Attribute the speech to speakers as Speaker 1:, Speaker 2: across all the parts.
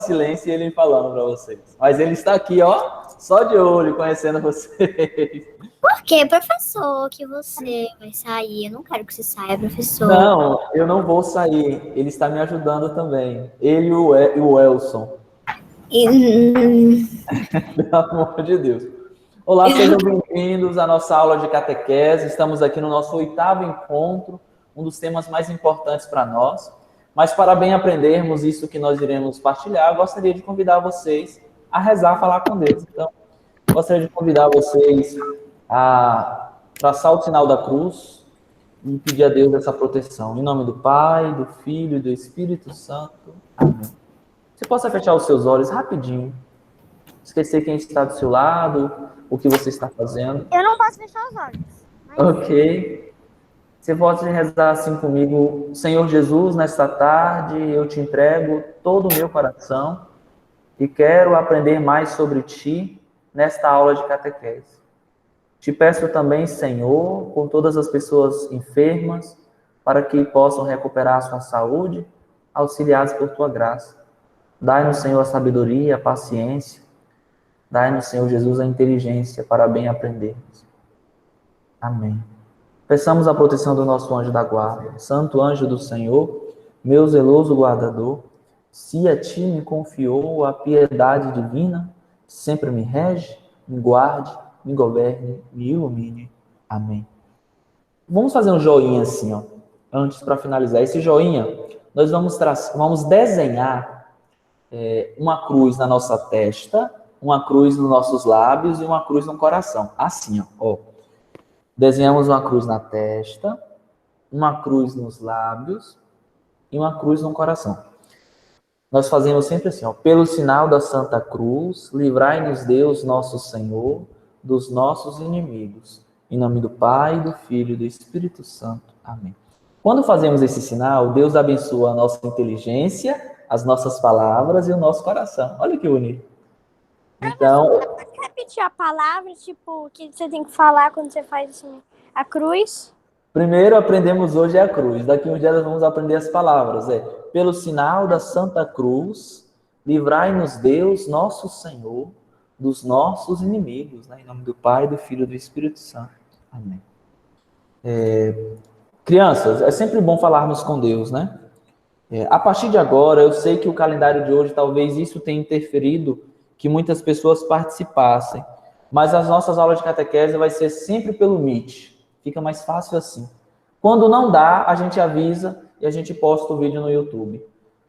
Speaker 1: silêncio e ele falando para vocês. Mas ele está aqui, ó, só de olho, conhecendo vocês.
Speaker 2: Por que, professor, que você vai sair? Eu não quero que você saia, professor.
Speaker 1: Não, eu não vou sair. Ele está me ajudando também. Ele e o Elson. Pelo amor de Deus. Olá, sejam bem-vindos à nossa aula de catequese. Estamos aqui no nosso 8º encontro, um dos temas mais importantes para nós. Mas para bem aprendermos isso que nós iremos partilhar, eu gostaria de convidar vocês a rezar, a falar com Deus. Então, gostaria de convidar vocês a traçar o sinal da cruz e pedir a Deus essa proteção. Em nome do Pai, do Filho e do Espírito Santo. Amém. Você possa fechar os seus olhos rapidinho. Esquecer quem está do seu lado, o que você está fazendo.
Speaker 2: Eu não posso fechar os olhos.
Speaker 1: Ok. Você pode rezar assim comigo. Senhor Jesus, nesta tarde eu te entrego todo o meu coração e quero aprender mais sobre ti nesta aula de catequese. Te peço também, Senhor, por todas as pessoas enfermas, para que possam recuperar a sua saúde, auxiliados por tua graça. Dai-nos, Senhor, a sabedoria, a paciência. Dai-nos, Senhor Jesus, a inteligência para bem aprendermos. Amém. Peçamos a proteção do nosso anjo da guarda. Santo anjo do Senhor, meu zeloso guardador, se a ti me confiou a piedade divina, sempre me rege, me guarde, me governe, me ilumine. Amém. Vamos fazer um joinha assim, ó, antes para finalizar. Esse joinha, nós vamos desenhar uma cruz na nossa testa, uma cruz nos nossos lábios e uma cruz no coração. Assim, ó. Desenhamos uma cruz na testa, uma cruz nos lábios e uma cruz no coração. Nós fazemos sempre assim, ó. Pelo sinal da Santa Cruz, livrai-nos Deus, nosso Senhor, dos nossos inimigos. Em nome do Pai, do Filho e do Espírito Santo. Amém. Quando fazemos esse sinal, Deus abençoa a nossa inteligência, as nossas palavras e o nosso coração. Olha que bonito. Então,
Speaker 2: Pode repetir a palavra, tipo, que você tem que falar quando você faz assim, a cruz?
Speaker 1: primeiro aprendemos hoje a cruz. Daqui uns dias nós vamos aprender as palavras. Pelo sinal da Santa Cruz, livrai-nos Deus, nosso Senhor, dos nossos inimigos. Né? Em nome do Pai, do Filho e do Espírito Santo. Amém. Crianças, é sempre bom falarmos com Deus, né? A partir de agora, eu sei que o calendário de hoje, talvez isso tenha interferido que muitas pessoas participassem. Mas as nossas aulas de catequese vai ser sempre pelo Meet. Fica mais fácil assim. Quando não dá, a gente avisa e a gente posta o vídeo no YouTube.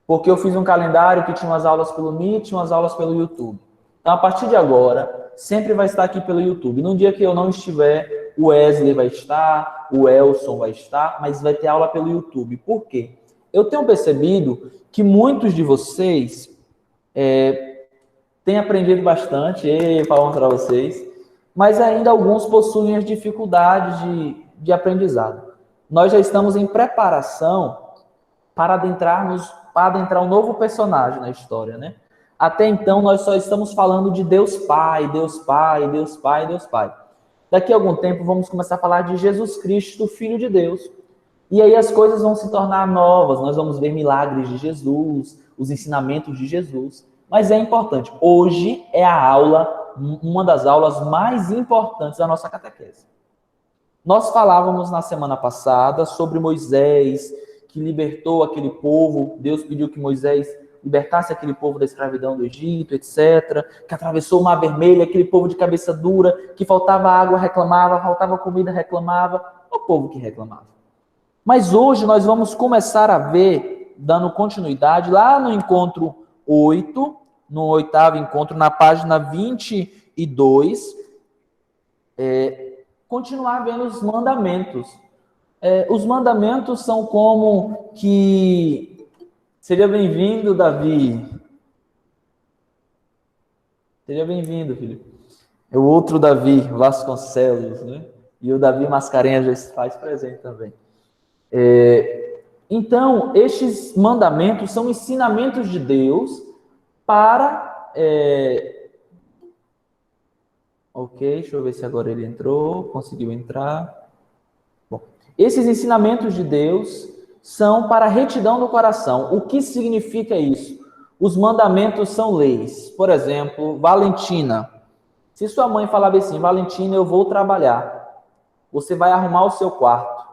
Speaker 1: Porque eu fiz um calendário que tinha umas aulas pelo Meet e umas aulas pelo YouTube. Então, a partir de agora, sempre vai estar aqui pelo YouTube. No dia que eu não estiver, o Wesley vai estar, o Elson vai estar, mas vai ter aula pelo YouTube. Por quê? Eu tenho percebido que muitos de vocês têm aprendido bastante, palmas para vocês, mas ainda alguns possuem as dificuldades de aprendizado. Nós já estamos em preparação para adentrar um novo personagem na história, né? Até então, nós só estamos falando de Deus Pai, Deus Pai, Deus Pai, Deus Pai. Daqui a algum tempo, vamos começar a falar de Jesus Cristo, Filho de Deus. E aí as coisas vão se tornar novas, nós vamos ver milagres de Jesus, os ensinamentos de Jesus. Mas é importante, hoje é a aula, uma das aulas mais importantes da nossa catequese. Nós falávamos na semana passada sobre Moisés, que libertou aquele povo, Deus pediu que Moisés libertasse aquele povo da escravidão do Egito, etc., que atravessou o Mar Vermelho, aquele povo de cabeça dura, que faltava água, reclamava, faltava comida, reclamava, o povo que reclamava. Mas hoje nós vamos começar a ver, dando continuidade, lá no encontro 8, no 8º encontro, na página 22, continuar vendo os mandamentos. Os mandamentos são como que... Seja bem-vindo, Davi. Seja bem-vindo, filho. É o outro Davi, Vasconcelos, né? E o Davi Mascarenhas já se faz presente também. Então, estes mandamentos são ensinamentos de Deus para... Ok, deixa eu ver se agora ele entrou, conseguiu entrar. Bom, esses ensinamentos de Deus são para a retidão do coração. O que significa isso? Os mandamentos são leis. Por exemplo, Valentina. Se sua mãe falava assim, Valentina, eu vou trabalhar. Você vai arrumar o seu quarto.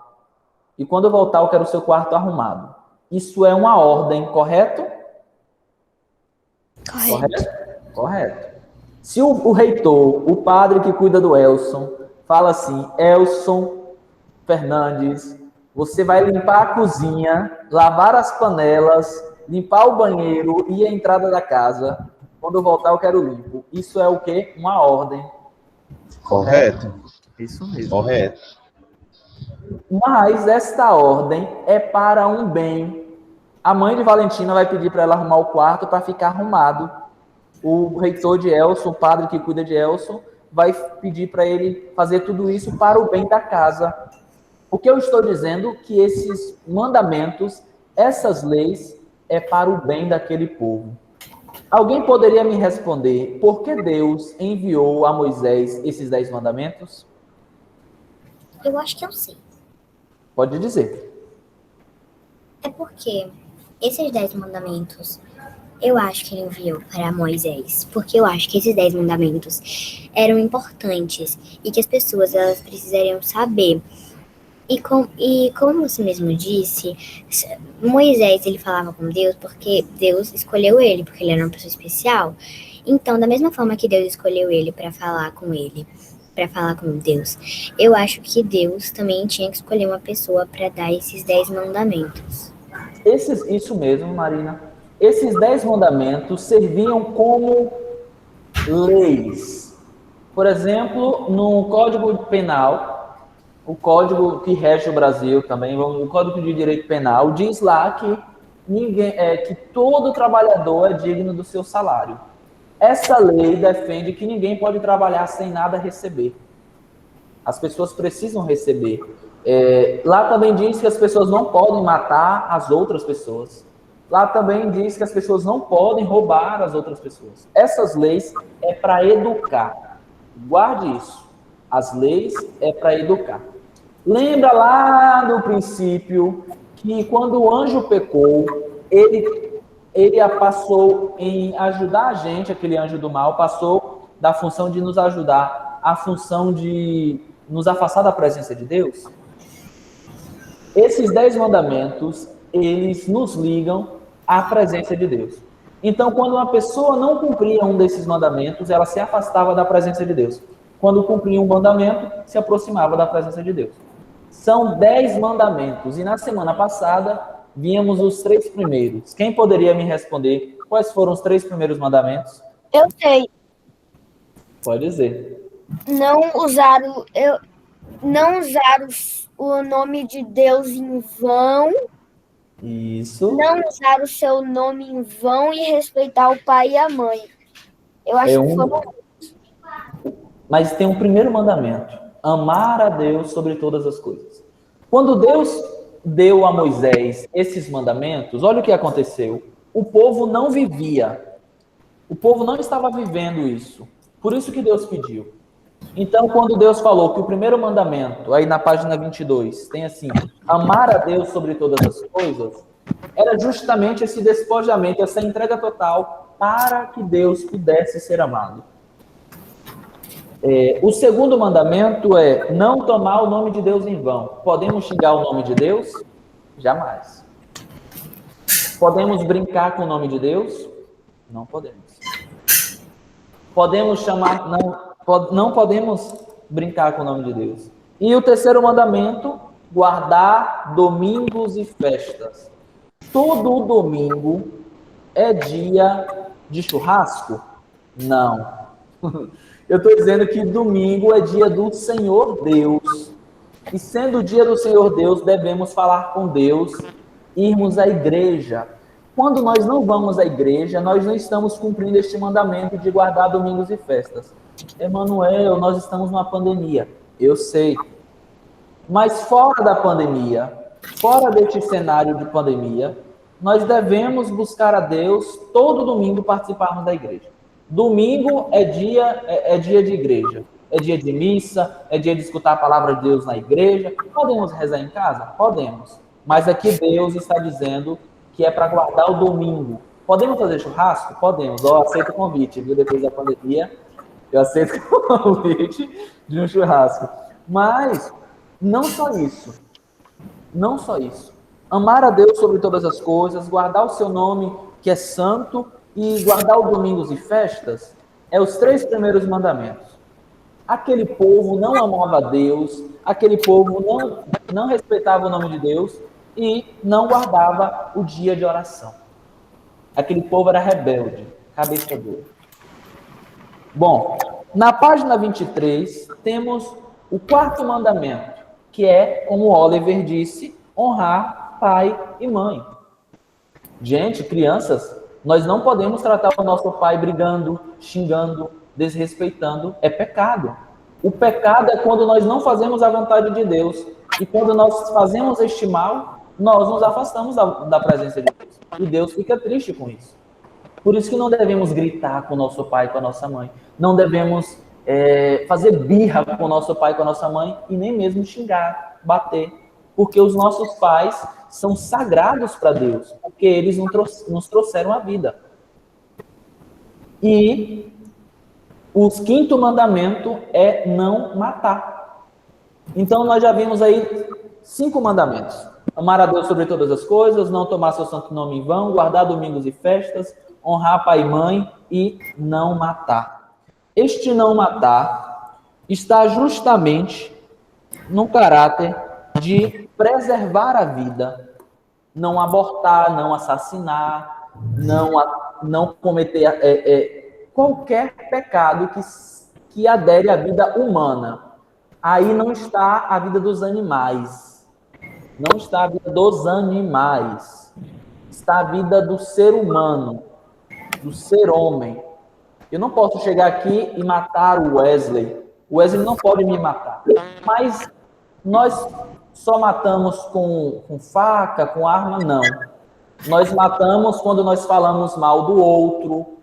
Speaker 1: E quando eu voltar, eu quero o seu quarto arrumado. Isso é uma ordem, correto?
Speaker 2: Correto.
Speaker 1: Correto. Se o reitor, o padre que cuida do Elson, fala assim, Elson Fernandes, você vai limpar a cozinha, lavar as panelas, limpar o banheiro e a entrada da casa. Quando eu voltar, eu quero limpo. Isso é o quê? Uma ordem.
Speaker 3: Correto.
Speaker 1: Isso mesmo.
Speaker 3: Correto.
Speaker 1: Mas esta ordem é para um bem. A mãe de Valentina vai pedir para ela arrumar o quarto para ficar arrumado. O reitor de Elson, o padre que cuida de Elson, vai pedir para ele fazer tudo isso para o bem da casa. O que eu estou dizendo que esses mandamentos, essas leis, é para o bem daquele povo. Alguém poderia me responder por que Deus enviou a Moisés esses 10 mandamentos?
Speaker 4: Eu acho que eu sei.
Speaker 1: Pode dizer.
Speaker 4: É porque esses 10 mandamentos, eu acho que ele enviou para Moisés, porque eu acho que esses 10 mandamentos eram importantes e que as pessoas elas precisariam saber. E como você mesmo disse, Moisés ele falava com Deus porque Deus escolheu ele, porque ele era uma pessoa especial. Então, da mesma forma que Deus escolheu ele, para falar com Deus, eu acho que Deus também tinha que escolher uma pessoa para dar esses 10 mandamentos.
Speaker 1: Isso mesmo, Marina. Esses 10 mandamentos serviam como leis. Por exemplo, no Código Penal, o código que rege o Brasil também, o Código de Direito Penal, diz lá que que todo trabalhador é digno do seu salário. Essa lei defende que ninguém pode trabalhar sem nada receber. As pessoas precisam receber. Lá também diz que as pessoas não podem matar as outras pessoas. Lá também diz que as pessoas não podem roubar as outras pessoas. Essas leis é para educar. Guarde isso. As leis é para educar. Lembra lá no princípio que quando o anjo pecou, ele passou em ajudar a gente, aquele anjo do mal, passou da função de nos ajudar à função de nos afastar da presença de Deus? Esses 10 mandamentos, eles nos ligam à presença de Deus. Então, quando uma pessoa não cumpria um desses mandamentos, ela se afastava da presença de Deus. Quando cumpria um mandamento, se aproximava da presença de Deus. São 10 mandamentos. E na semana passada, vimos os 3 primeiros. Quem poderia me responder quais foram os 3 primeiros mandamentos?
Speaker 2: Eu sei.
Speaker 1: Pode dizer.
Speaker 2: Não usar o nome de Deus em vão.
Speaker 1: Isso.
Speaker 2: Não usar o seu nome em vão e respeitar o pai e a mãe. Eu acho que foram.
Speaker 1: Mas tem um primeiro mandamento: amar a Deus sobre todas as coisas. Quando Deus deu a Moisés esses mandamentos, olha o que aconteceu. O povo não vivia. O povo não estava vivendo isso. Por isso que Deus pediu. Então, quando Deus falou que o primeiro mandamento, aí na página 22, tem assim, amar a Deus sobre todas as coisas, era justamente esse despojamento, essa entrega total para que Deus pudesse ser amado. O segundo mandamento é não tomar o nome de Deus em vão. Podemos xingar o nome de Deus? Jamais. Podemos brincar com o nome de Deus? Não podemos. Podemos chamar... Não podemos brincar com o nome de Deus. E o terceiro mandamento, guardar domingos e festas. Todo domingo é dia de churrasco? Não. Eu estou dizendo que domingo é dia do Senhor Deus. E sendo o dia do Senhor Deus, devemos falar com Deus, irmos à igreja. Quando nós não vamos à igreja, nós não estamos cumprindo este mandamento de guardar domingos e festas. Emanuel, nós estamos numa pandemia. Eu sei. Mas fora da pandemia, fora deste cenário de pandemia, nós devemos buscar a Deus todo domingo participarmos da igreja. Domingo é dia de igreja. É dia de missa, é dia de escutar a palavra de Deus na igreja. Podemos rezar em casa? Podemos. Mas aqui Deus está dizendo que é para guardar o domingo. Podemos fazer churrasco? Podemos. Ó, aceito o convite, viu? Depois da pandemia, eu aceito o convite de um churrasco. Mas não só isso. Não só isso. Amar a Deus sobre todas as coisas, guardar o seu nome, que é santo, e guardar os domingos e festas, é os 3 primeiros mandamentos. Aquele povo não amava Deus, aquele povo não respeitava o nome de Deus e não guardava o dia de oração. Aquele povo era rebelde, cabeça dura. Bom, na página 23, temos o 4º mandamento, que é, como Oliver disse, honrar pai e mãe. Gente, crianças, nós não podemos tratar o nosso pai brigando, xingando, desrespeitando. É pecado. O pecado é quando nós não fazemos a vontade de Deus. E quando nós fazemos este mal, nós nos afastamos da presença de Deus. E Deus fica triste com isso. Por isso que não devemos gritar com o nosso pai e com a nossa mãe. Não devemos fazer birra com o nosso pai e com a nossa mãe. E nem mesmo xingar, bater. Porque os nossos pais são sagrados para Deus. Porque eles nos trouxeram a vida. E o 5º mandamento é não matar. Então nós já vimos aí 5 mandamentos. Amar a Deus sobre todas as coisas, não tomar seu santo nome em vão, guardar domingos e festas, honrar pai e mãe e não matar. Este não matar está justamente no caráter de preservar a vida, não abortar, não assassinar, não cometer qualquer pecado que adere à vida humana. Aí não está a vida dos animais. Não está a vida dos animais. Está a vida do ser humano, do ser homem. Eu não posso chegar aqui e matar o Wesley. O Wesley não pode me matar. Mas nós só matamos com faca, com arma? Não. Nós matamos quando nós falamos mal do outro.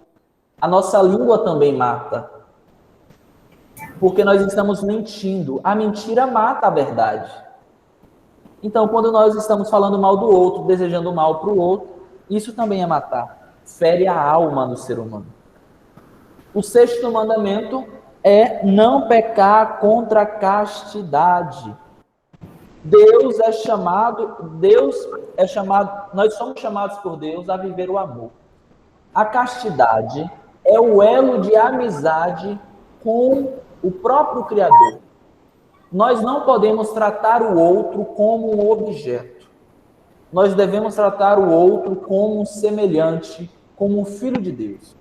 Speaker 1: A nossa língua também mata. Porque nós estamos mentindo. A mentira mata a verdade. Então, quando nós estamos falando mal do outro, desejando mal para o outro, isso também é matar. Fere a alma do ser humano. O 6º mandamento é não pecar contra a castidade. Nós somos chamados por Deus a viver o amor. A castidade é o elo de amizade com o próprio Criador. Nós não podemos tratar o outro como um objeto. Nós devemos tratar o outro como um semelhante, como um filho de Deus.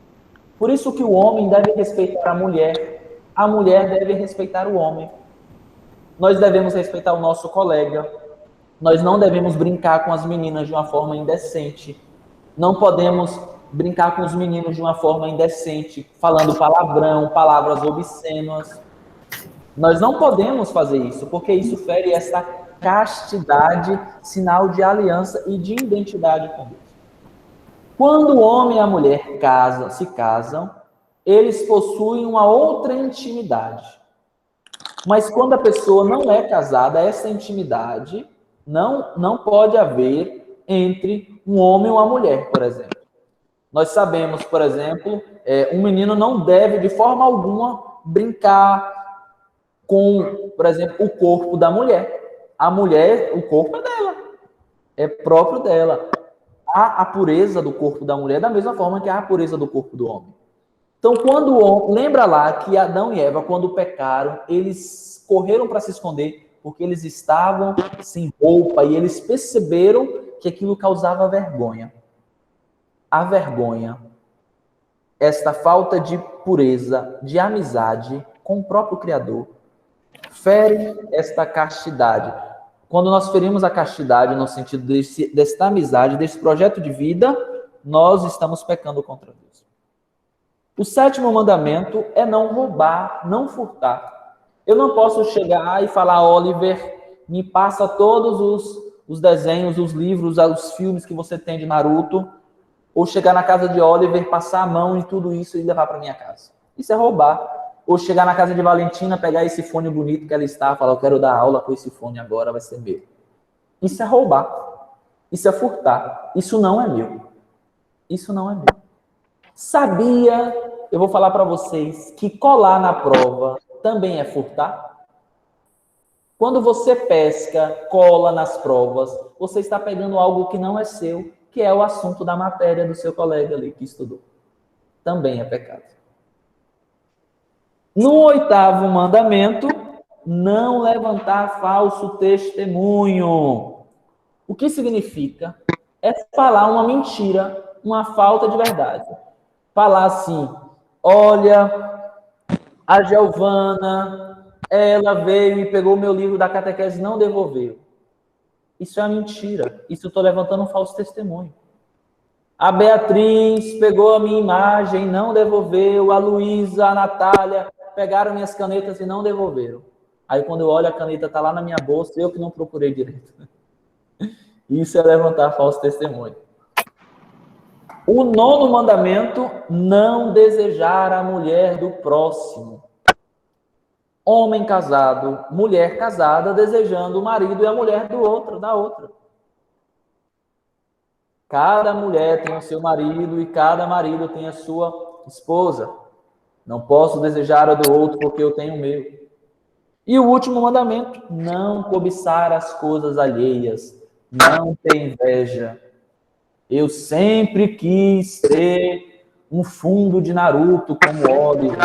Speaker 1: Por isso que o homem deve respeitar a mulher deve respeitar o homem. Nós devemos respeitar o nosso colega. Nós não devemos brincar com as meninas de uma forma indecente. Não podemos brincar com os meninos de uma forma indecente, falando palavrão, palavras obscenas. Nós não podemos fazer isso, porque isso fere essa castidade, sinal de aliança e de identidade com Deus. Quando o homem e a mulher se casam, eles possuem uma outra intimidade. Mas quando a pessoa não é casada, essa intimidade não pode haver entre um homem e uma mulher, por exemplo. Nós sabemos, por exemplo, um menino não deve, de forma alguma, brincar com, por exemplo, o corpo da mulher. A mulher, o corpo é dela, é próprio dela. Há a pureza do corpo da mulher da mesma forma que há a pureza do corpo do homem. Então, lembra lá que Adão e Eva, quando pecaram, eles correram para se esconder porque eles estavam sem roupa e eles perceberam que aquilo causava vergonha. A vergonha, esta falta de pureza, de amizade com o próprio Criador, fere esta castidade. Quando nós ferimos a castidade no sentido desta amizade, desse projeto de vida, nós estamos pecando contra Deus. O 7º mandamento é não roubar, não furtar. Eu não posso chegar e falar, Oliver, me passa todos os desenhos, os livros, os filmes que você tem de Naruto, ou chegar na casa de Oliver, passar a mão em tudo isso e levar para minha casa. Isso é roubar. Ou chegar na casa de Valentina, pegar esse fone bonito que ela está e falar, eu quero dar aula com esse fone agora, vai ser meu. Isso é roubar. Isso é furtar. Isso não é meu. Isso não é meu. Sabia, eu vou falar para vocês, que colar na prova também é furtar? Quando você pesca, cola nas provas, você está pegando algo que não é seu, que é o assunto da matéria do seu colega ali que estudou. Também é pecado. No 8º mandamento, não levantar falso testemunho. O que significa? É falar uma mentira, uma falta de verdade. Falar assim, olha, a Giovana, ela veio e pegou o meu livro da catequese e não devolveu. Isso é mentira. Isso eu estou levantando um falso testemunho. A Beatriz pegou a minha imagem e não devolveu. A Luísa, a Natália pegaram minhas canetas e não devolveram. Aí quando eu olho, a caneta está lá na minha bolsa, eu que não procurei direito. Isso é levantar falso testemunho. O 9º mandamento, não desejar a mulher do próximo. Homem casado, mulher casada, desejando o marido e a mulher do outro, da outra. Cada mulher tem o seu marido e cada marido tem a sua esposa. Não posso desejar a do outro porque eu tenho o meu. E o último mandamento, não cobiçar as coisas alheias, não ter inveja. Eu sempre quis ter um fundo de Naruto como Oliver.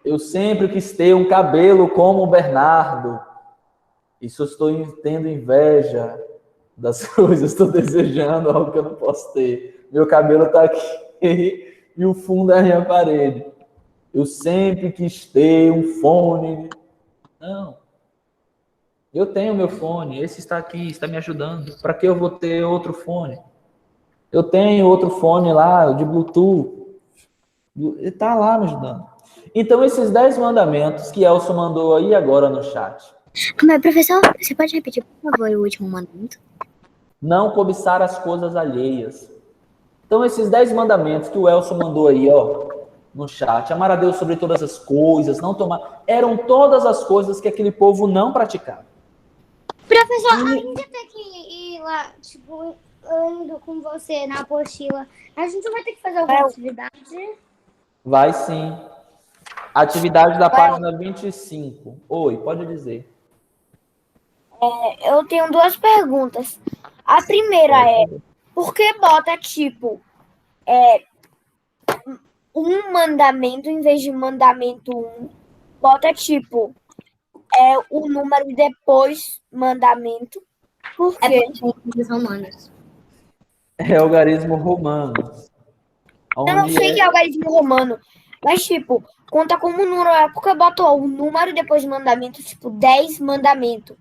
Speaker 1: Eu sempre quis ter um cabelo como o Bernardo. Isso eu estou tendo inveja das coisas, estou desejando algo que eu não posso ter. Meu cabelo está aqui e o fundo é a minha parede. Eu sempre quis ter um fone. Não. Eu tenho meu fone, esse está aqui, está me ajudando. Para que eu vou ter outro fone? Eu tenho outro fone lá, de Bluetooth. Ele está lá me ajudando. Então, esses 10 mandamentos que Elson mandou aí agora no chat.
Speaker 4: Mas, professor, você pode repetir, por favor, o último mandamento?
Speaker 1: Não cobiçar as coisas alheias. Então, esses 10 mandamentos que o Elson mandou aí, ó, no chat. Amar a Deus sobre todas as coisas, não tomar... Eram todas as coisas que aquele povo não praticava.
Speaker 2: Professor, a gente tem que ir lá, tipo, indo com você na apostila. A gente vai ter que fazer alguma atividade?
Speaker 1: Vai sim. Atividade da página 25. Oi, pode dizer.
Speaker 5: Eu tenho 2 perguntas. A primeira é, por que bota, tipo, um mandamento em vez de mandamento 1? Bota, tipo, o número depois mandamento. Por quê?
Speaker 4: Os romanos.
Speaker 1: É algarismo romano.
Speaker 5: Eu não sei que é algarismo romano, mas, tipo, conta como número. É porque botou o número depois de mandamento, tipo, 10 mandamentos,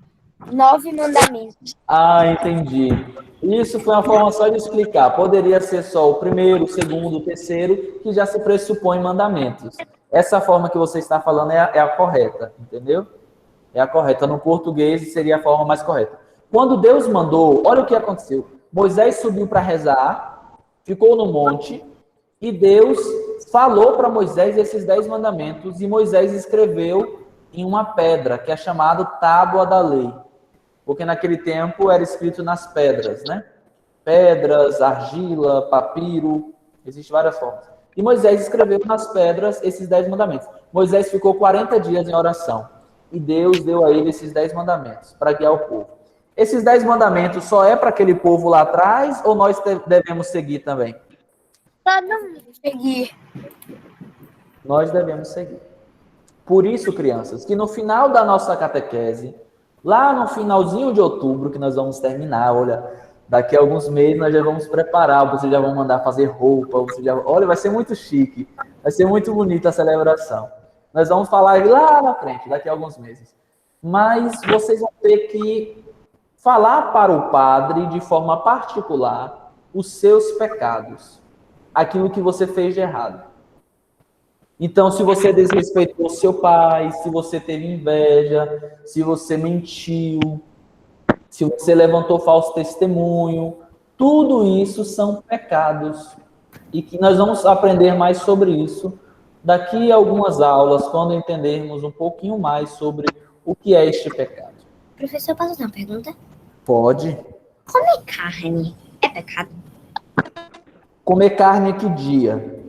Speaker 5: 9 mandamentos.
Speaker 1: Ah, entendi. Isso foi uma forma só de explicar. Poderia ser só o primeiro, o segundo, o terceiro, que já se pressupõe mandamentos. Essa forma que você está falando é a correta, entendeu? É a correta. No português seria a forma mais correta. Quando Deus mandou, olha o que aconteceu. Moisés subiu para rezar, ficou no monte, e Deus falou para Moisés esses 10 mandamentos, e Moisés escreveu em uma pedra, que é chamada Tábua da Lei. Porque naquele tempo era escrito nas pedras, né? Pedras, argila, papiro, existem várias formas. E Moisés escreveu nas pedras esses 10 mandamentos. Moisés ficou 40 dias em oração. E Deus deu a ele esses 10 mandamentos para guiar o povo. Esses 10 mandamentos só é para aquele povo lá atrás ou nós devemos seguir também?
Speaker 5: Todo mundo seguir.
Speaker 1: Nós devemos seguir. Por isso, crianças, que no final da nossa catequese, lá no finalzinho de outubro, que nós vamos terminar, olha, daqui a alguns meses nós já vamos preparar, vocês já vão mandar fazer roupa, olha, vai ser muito chique, vai ser muito bonita a celebração. Nós vamos falar lá na frente, daqui a alguns meses. Mas vocês vão ter que falar para o padre, de forma particular, os seus pecados, aquilo que você fez de errado. Então, se você desrespeitou seu pai, se você teve inveja, se você mentiu, se você levantou falso testemunho, tudo isso são pecados. E que nós vamos aprender mais sobre isso daqui a algumas aulas, quando entendermos um pouquinho mais sobre o que é este pecado.
Speaker 4: Professor, posso fazer uma pergunta?
Speaker 1: Pode.
Speaker 4: Comer carne é pecado?
Speaker 1: Comer carne que dia?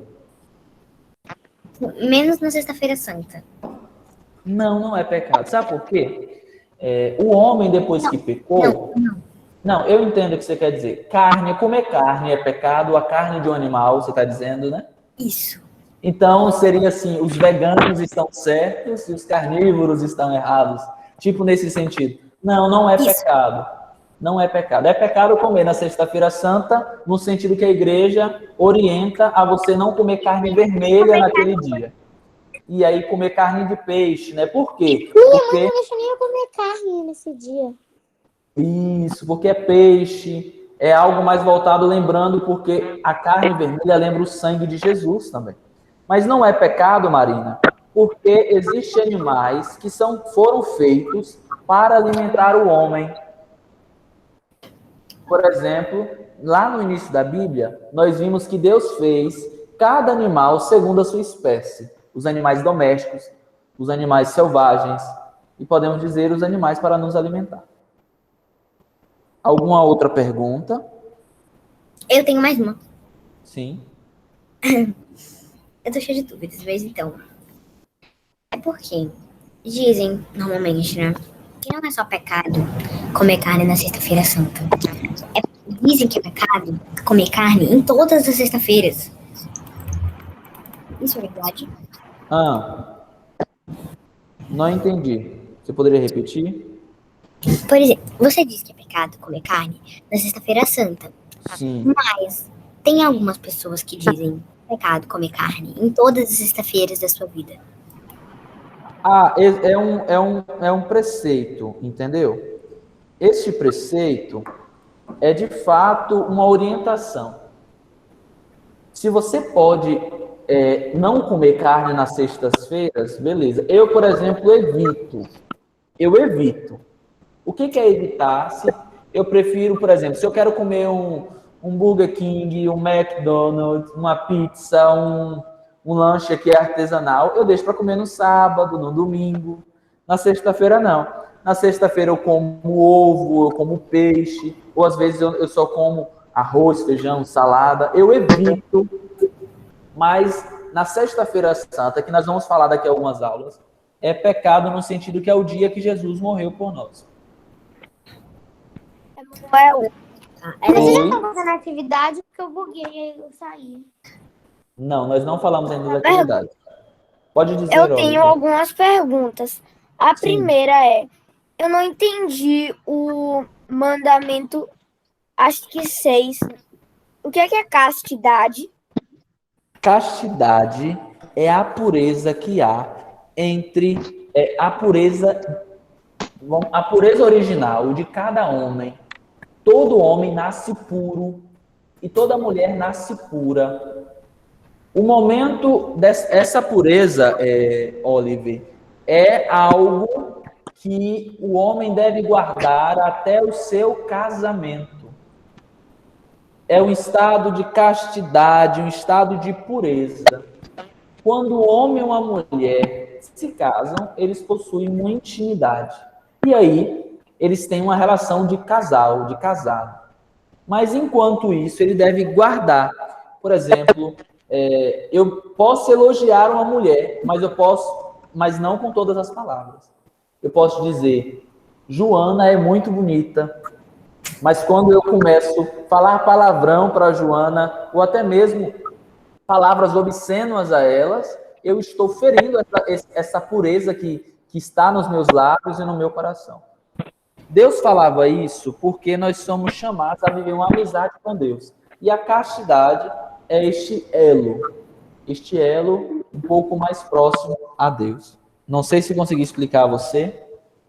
Speaker 4: Menos na Sexta-feira Santa.
Speaker 1: Não é pecado. Sabe por quê? O homem, depois que pecou... Não, eu entendo o que você quer dizer. Comer carne é pecado, a carne de um animal, você está dizendo, né?
Speaker 4: Isso.
Speaker 1: Então, seria assim, os veganos estão certos e os carnívoros estão errados. Tipo, nesse sentido. Não é pecado. Não é pecado. É pecado comer na Sexta-feira Santa, no sentido que a igreja orienta a você não comer carne vermelha naquele dia. E aí comer carne de peixe, né? Por quê?
Speaker 2: Minha mãe não deixa nem eu comer carne nesse dia.
Speaker 1: Isso, porque é peixe, é algo mais voltado, lembrando, porque a carne vermelha lembra o sangue de Jesus também. Mas não é pecado, Marina, porque existem animais que foram feitos para alimentar o homem. Por exemplo, lá no início da Bíblia, nós vimos que Deus fez cada animal segundo a sua espécie. Os animais domésticos, os animais selvagens, e podemos dizer os animais para nos alimentar. Alguma outra pergunta?
Speaker 4: Eu tenho mais uma.
Speaker 1: Sim.
Speaker 4: Eu tô cheia de dúvidas, mas então. É porque dizem, normalmente, né? Que não é só pecado comer carne na Sexta-feira Santa. Dizem que é pecado comer carne em todas as sextas-feiras. Isso é verdade?
Speaker 1: Não entendi. Você poderia repetir?
Speaker 4: Por exemplo, você diz que é pecado comer carne na Sexta-feira Santa.
Speaker 1: Sim.
Speaker 4: Mas tem algumas pessoas que dizem que é pecado comer carne em todas as sextas-feiras da sua vida.
Speaker 1: É um preceito, entendeu? Este preceito é, de fato, uma orientação. Se você pode não comer carne nas sextas-feiras, beleza. Eu, por exemplo, evito. O que é evitar? Eu prefiro, por exemplo, se eu quero comer um Burger King, um McDonald's, uma pizza, um lanche que é artesanal, eu deixo para comer no sábado, no domingo. Na sexta-feira, não. Na sexta-feira eu como ovo, eu como peixe, ou às vezes eu só como arroz, feijão, salada. Eu evito, mas na Sexta-feira Santa, que nós vamos falar daqui a algumas aulas, é pecado no sentido que é o dia que Jesus morreu por nós.
Speaker 2: Você já tá fazendo atividade porque eu buguei e eu saí.
Speaker 1: Não, nós não falamos ainda da atividade. Pode dizer,
Speaker 5: Eu tenho algumas perguntas. A
Speaker 1: Sim.
Speaker 5: primeira eu não entendi o mandamento, acho que 6. O que é castidade?
Speaker 1: Castidade é a pureza que há entre a pureza original de cada homem. Todo homem nasce puro e toda mulher nasce pura. O momento dessa pureza, Oliver, é algo que o homem deve guardar até o seu casamento. É um estado de castidade, um estado de pureza. Quando o homem e uma mulher se casam, eles possuem uma intimidade. E aí, eles têm uma relação de casal, de casado. Mas, enquanto isso, ele deve guardar. Por exemplo, eu posso elogiar uma mulher, mas não com todas as palavras. Eu posso dizer, Joana é muito bonita, mas quando eu começo a falar palavrão para a Joana, ou até mesmo palavras obscenas a elas, eu estou ferindo essa pureza que está nos meus lábios e no meu coração. Deus falava isso porque nós somos chamados a viver uma amizade com Deus. E a castidade é este elo um pouco mais próximo a Deus. Não sei se consegui explicar a você.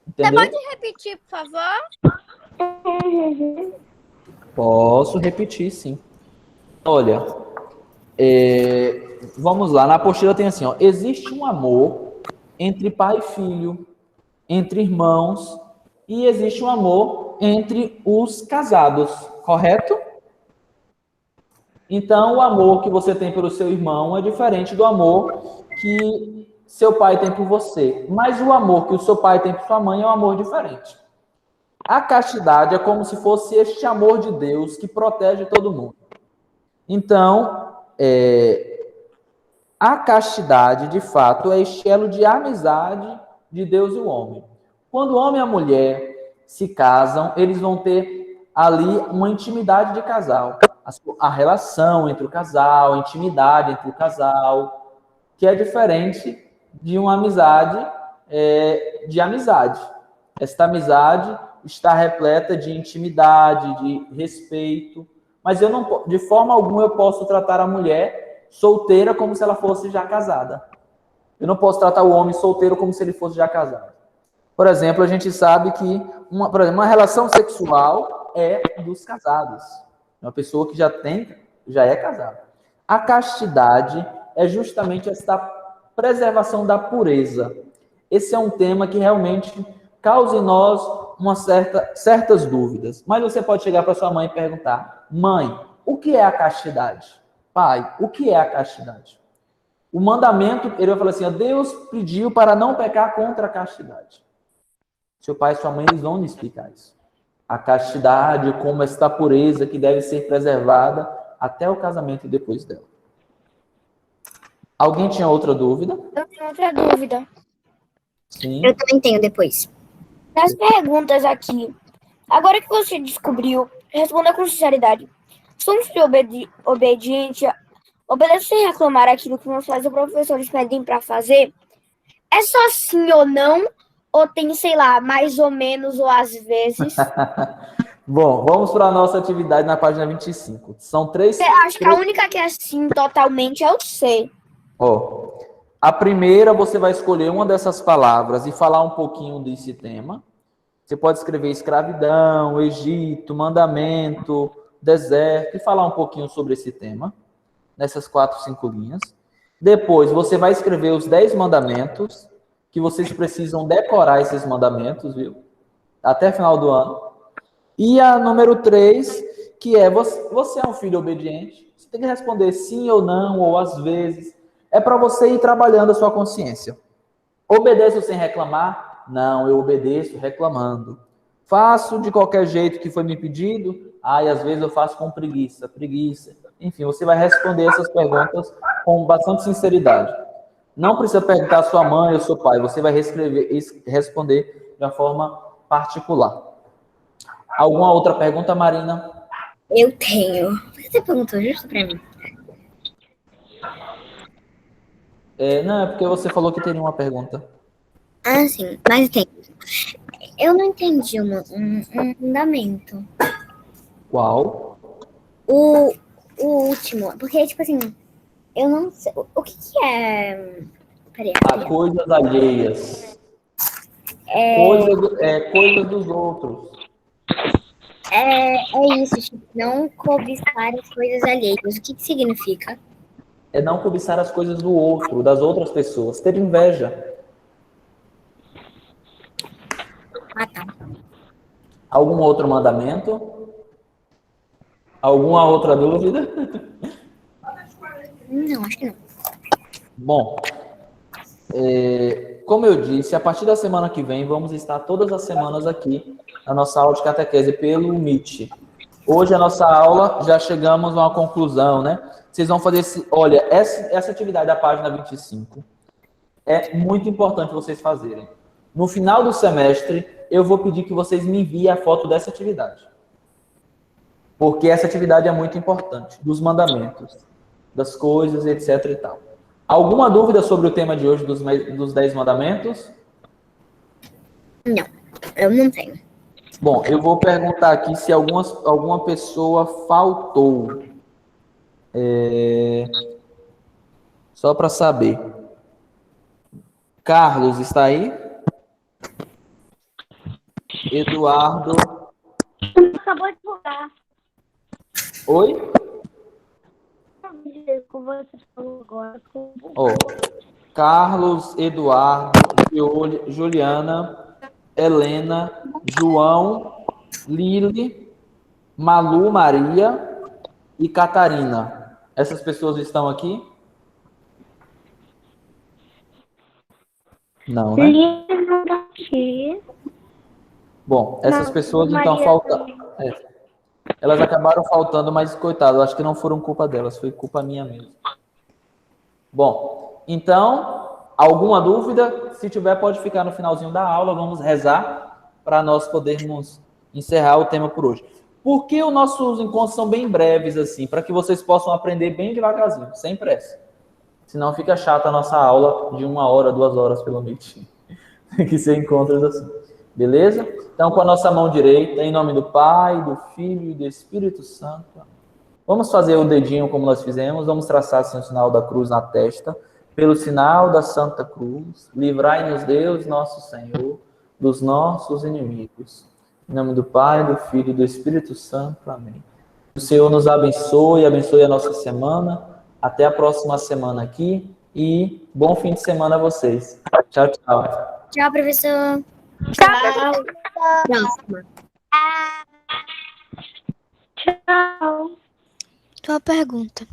Speaker 1: Entendeu?
Speaker 2: Você pode repetir, por favor?
Speaker 1: Posso repetir, sim. Olha, vamos lá. Na apostila tem assim, existe um amor entre pai e filho, entre irmãos, e existe um amor entre os casados, correto? Então, o amor que você tem pelo seu irmão é diferente do amor que seu pai tem por você. Mas o amor que o seu pai tem por sua mãe é um amor diferente. A castidade é como se fosse este amor de Deus que protege todo mundo. Então, a castidade, de fato, é este elo de amizade de Deus e o homem. Quando o homem e a mulher se casam, eles vão ter ali uma intimidade de casal. A relação entre o casal, a intimidade entre o casal, que é diferente de uma amizade de amizade. Esta amizade está repleta de intimidade, de respeito, mas eu não, de forma alguma eu posso tratar a mulher solteira como se ela fosse já casada. Eu não posso tratar o homem solteiro como se ele fosse já casado. Por exemplo, a gente sabe que uma relação sexual é dos casados. Uma pessoa que já é casada. A castidade é justamente essa preservação da pureza. Esse é um tema que realmente causa em nós certas dúvidas. Mas você pode chegar para sua mãe e perguntar: mãe, o que é a castidade? Pai, o que é a castidade? O mandamento, ele vai falar assim: Deus pediu para não pecar contra a castidade. Seu pai e sua mãe, eles vão lhe explicar isso. A castidade, como esta pureza que deve ser preservada até o casamento e depois dela. Alguém tinha outra dúvida?
Speaker 5: Eu tenho outra dúvida.
Speaker 1: Sim.
Speaker 4: Eu também tenho depois.
Speaker 5: Nas perguntas aqui, agora que você descobriu, responda com sinceridade. Somos obedientes, obedece sem reclamar aquilo que nos pais ou professores pedem para fazer? É só sim ou não? Ou tem, sei lá, mais ou menos, ou às vezes?
Speaker 1: Bom, vamos para a nossa atividade na página 25. São três...
Speaker 5: Acho que a única que é sim totalmente é o C.
Speaker 1: A primeira, você vai escolher uma dessas palavras e falar um pouquinho desse tema. Você pode escrever escravidão, Egito, mandamento, deserto, e falar um pouquinho sobre esse tema, nessas 4, 5 linhas. Depois, você vai escrever os 10 mandamentos, que vocês precisam decorar esses mandamentos, viu? Até final do ano. E a número 3, que é, você é um filho obediente? Você tem que responder sim ou não, ou às vezes. É para você ir trabalhando a sua consciência. Obedeço sem reclamar? Não, eu obedeço reclamando. Faço de qualquer jeito que foi me pedido? E às vezes eu faço com preguiça. Enfim, você vai responder essas perguntas com bastante sinceridade. Não precisa perguntar à sua mãe ou seu pai, você vai responder de uma forma particular. Alguma outra pergunta, Marina?
Speaker 4: Eu tenho. Você perguntou justo para mim.
Speaker 1: Não, é porque você falou que teria uma pergunta.
Speaker 4: Ah, sim, mas tem. Eu não entendi um mandamento.
Speaker 1: Qual?
Speaker 4: O último, porque, tipo assim, eu não sei. O que é. Peraí.
Speaker 1: Coisas alheias. Coisas dos outros.
Speaker 4: É isso, tipo, não cobiçar as coisas alheias. O que significa?
Speaker 1: É não cobiçar as coisas do outro, das outras pessoas. Ter inveja.
Speaker 4: Tá.
Speaker 1: Algum outro mandamento? Alguma outra dúvida?
Speaker 4: Não, acho que não.
Speaker 1: Bom, como eu disse, a partir da semana que vem, vamos estar todas as semanas aqui na nossa aula de catequese pelo Meet. Hoje a nossa aula, já chegamos a uma conclusão, né? Vocês vão fazer olha, essa atividade da página 25 é muito importante vocês fazerem. No final do semestre, eu vou pedir que vocês me enviem a foto dessa atividade. Porque essa atividade é muito importante, dos mandamentos, das coisas, etc e tal. Alguma dúvida sobre o tema de hoje dos 10 mandamentos?
Speaker 4: Não, eu não tenho.
Speaker 1: Bom, eu vou perguntar aqui se alguma pessoa faltou. Só para saber. Carlos, está aí? Eduardo.
Speaker 2: Acabou de voltar.
Speaker 1: Oi?
Speaker 2: Com você falou agora.
Speaker 1: Carlos, Eduardo, Juliana, Helena, João, Lili, Malu, Maria e Catarina. Essas pessoas estão aqui? Não, né?
Speaker 2: Lili não tá aqui.
Speaker 1: Bom, essas pessoas então faltam. Elas acabaram faltando, mas, coitado, acho que não foram culpa delas, foi culpa minha mesmo. Bom, então, alguma dúvida? Se tiver, pode ficar no finalzinho da aula. Vamos rezar para nós podermos encerrar o tema por hoje. Por que os nossos encontros são bem breves assim? Para que vocês possam aprender bem devagarzinho, sem pressa. Senão fica chata a nossa aula de 1 hora, 2 horas pelo Meet. Tem que ser encontros assim. Beleza? Então, com a nossa mão direita, em nome do Pai, do Filho e do Espírito Santo. Vamos fazer o dedinho como nós fizemos. Vamos traçar assim, o sinal da cruz na testa. Pelo sinal da Santa Cruz, livrai-nos Deus, nosso Senhor, dos nossos inimigos. Em nome do Pai, do Filho e do Espírito Santo. Amém. O Senhor nos abençoe a nossa semana. Até a próxima semana aqui. E bom fim de semana a vocês. Tchau, tchau.
Speaker 4: Tchau, professor.
Speaker 2: Tchau.
Speaker 4: Próxima.
Speaker 2: Tchau.
Speaker 6: Tua pergunta.